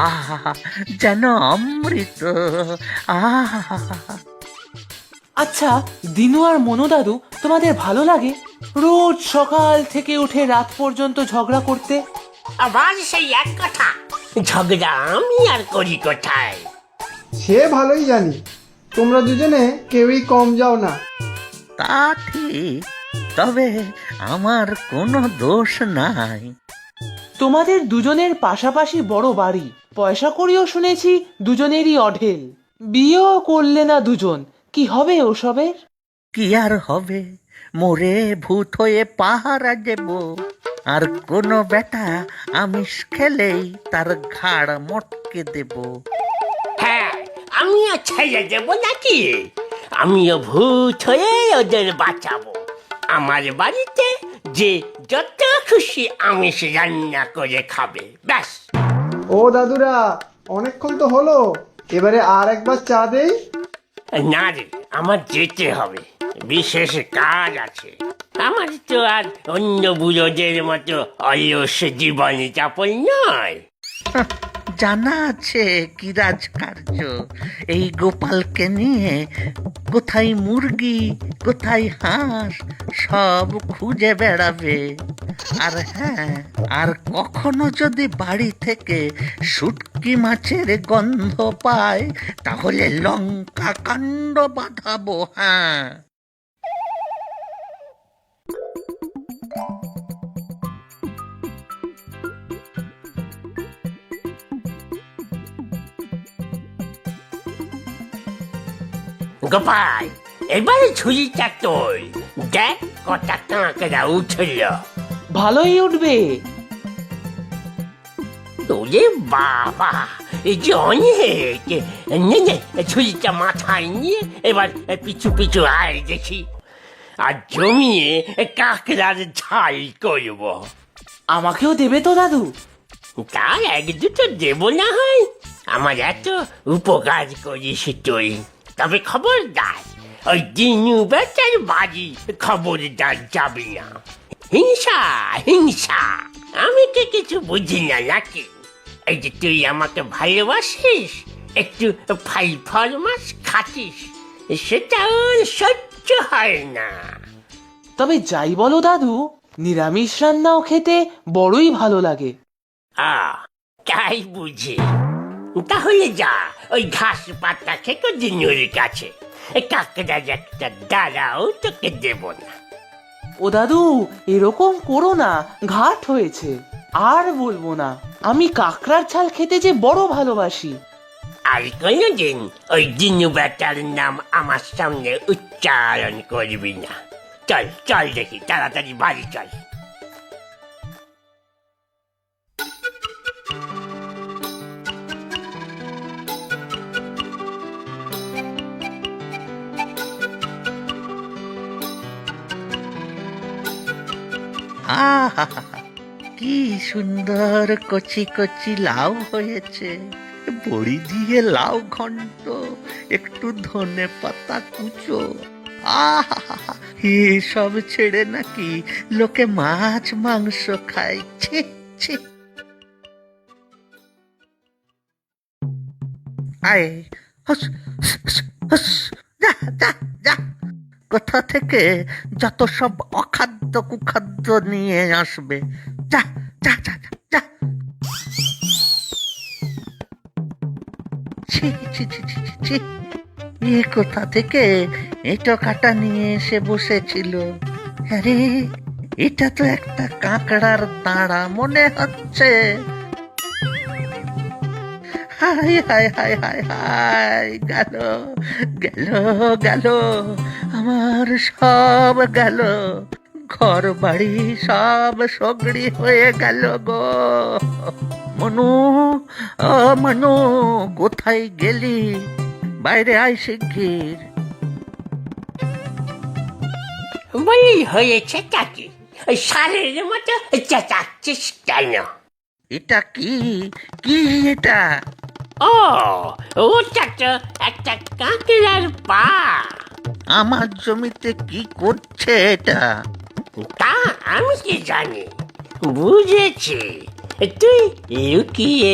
আহা, যেন অমৃত। আহা, আচ্ছা দিনু আর মনু দাদু, তোমাদের ভালো লাগে রোজ সকাল থেকে উঠে রাত পর্যন্ত ঝগড়া করতে? আবার সেই এক কথা, ঝগড়া আমি আর করি কোথায়? সে ভালোই জানি, তোমরা দুজনে কেউই কম যাও না। তা ঠিক, তবে আমার কোনো দোষ নাই। তোমাদের দুজনের পাশাপাশি বড় বাড়ি, পয়সা করিও শুনেছি দুজনেরই অঢেল, বিয়েও করলে না দুজন, কি হবে ওসবের? কি আর হবে, মরে ভূত হয়ে পাহারা দেব। আর কোনো বেটা আমিষ খেলেই তার ঘাড় মটকে দেব। হ্যাঁ, আমিও ছেড়ে দেব নাকি? আমিও ভূত হয়ে ওদের বাঁচাবো। আমার বাড়িতে যে যত খুশি আমিষ রান্না করে খাবে, ব্যাস। ও দাদুরা, অনেকক্ষণ তো হলো, এবারে আর একবার চা দেই। না রে, আমার যেতে হবে, বিশেষ কাজ আছে। আমার তো আর অন্য বুড়োদের মতো অলস জীবন যাপন নয়। হাহ, জানা আছে কি রাজকার্য। এই গোপালকে নিয়ে কোথায় মুরগি কোথায় হাঁস সব খুঁজে বেড়াবে। আর হ্যাঁ, আর কখনো যদি বাড়ি থেকে শুটকি মাছের গন্ধ পায় তাহলে লঙ্কা কাণ্ড বাঁধাবো। হ্যাঁ, গোপাল, এবারে ঝুলিটা তোল, দেখ কটা কাঁকড়া উঠল। ভালোই উঠবে। ওরে বাবা, এই যে অনেক। নে নে, ঝুলিটা মাথায় নিয়ে এবার পিছু পিছু আয় দেখি, আর জমিয়ে কাঁকড়ার ঝাল করব। আমাকেও দেবে তো দাদু? তা এক দুটো দেব না হয়, আমার এত উপকার করিস তুই। তবে খবরদার, ওই দিনু বেটার বাড়ি খবরদার যাবি না। হিংসা হিংসা, আমি কি কিছু বুঝি না নাকি? এই যে তুই আমাকে ভালোবাসিস, একটু ফাই ফরমাস খাটিস, সেটা ওর সহ্য হয় না। তবে যাই বলো দাদু, নিরামিষ রান্নাও খেতে বড়ই ভালো লাগে। তাই বুঝি? তাহলে যা, ওই ঘাস পাতা খেকো দিনুর কাছে, কাকড়া একটা দাঁড়াও তোকে দেব না। ও দাদু, এরকম করো না, ঘাট হয়েছে। আর বলবো না, আমি কাকড়ার ছাল খেতে যে বড় ভালোবাসি। আর কোনোদিন ওই দিনু বেটার নাম আমার সামনে উচ্চারণ করবি না। চল চল দেখি, তাড়াতাড়ি বাড়ি চল। আহা, কি সুন্দর কচি কচি লাউ হয়েছে। বড়ি দিয়ে লাউ ঘন্ট, একটু ধনে পাতা কুচো। আহা, এসব ছেড়ে নাকি লোকে মাছ মাংস খায়। ছি ছি। আয়, হুস, হুস, হুস, হুস, যা যা যা, কোথা থেকে যত সব অখাদ্য কুখাদ্য নিয়ে আসবে। যা যা যা যা, যা। ছি ছি ছি ছি ছি, ছি। এ কোথা থেকে এঁটো কাটা নিয়ে এসে বসেছিল? আরে, এটা তো একটা কাঁকড়ার দাঁড়া মনে হচ্ছে। হায় হায় হায় হায় হায়, গেল গেল গেল, আমার সব গেল, ঘর বাড়ি সব সগড়ি হয়ে গেল গো। মনু, ও মনু, কোথায় গেলি? বাইরে আয় শিগগির। বলি হয়েছে তাকে, ওই সারের মতো চেঁচাচ্ছিস কেন? এটা কি? কি এটা? ও, ওটা তো একটা কাঁকড়ার পা। আমার জমিতে কি করছে এটা? তা আমি কি জানি। বুঝেছি, তুই লুকিয়ে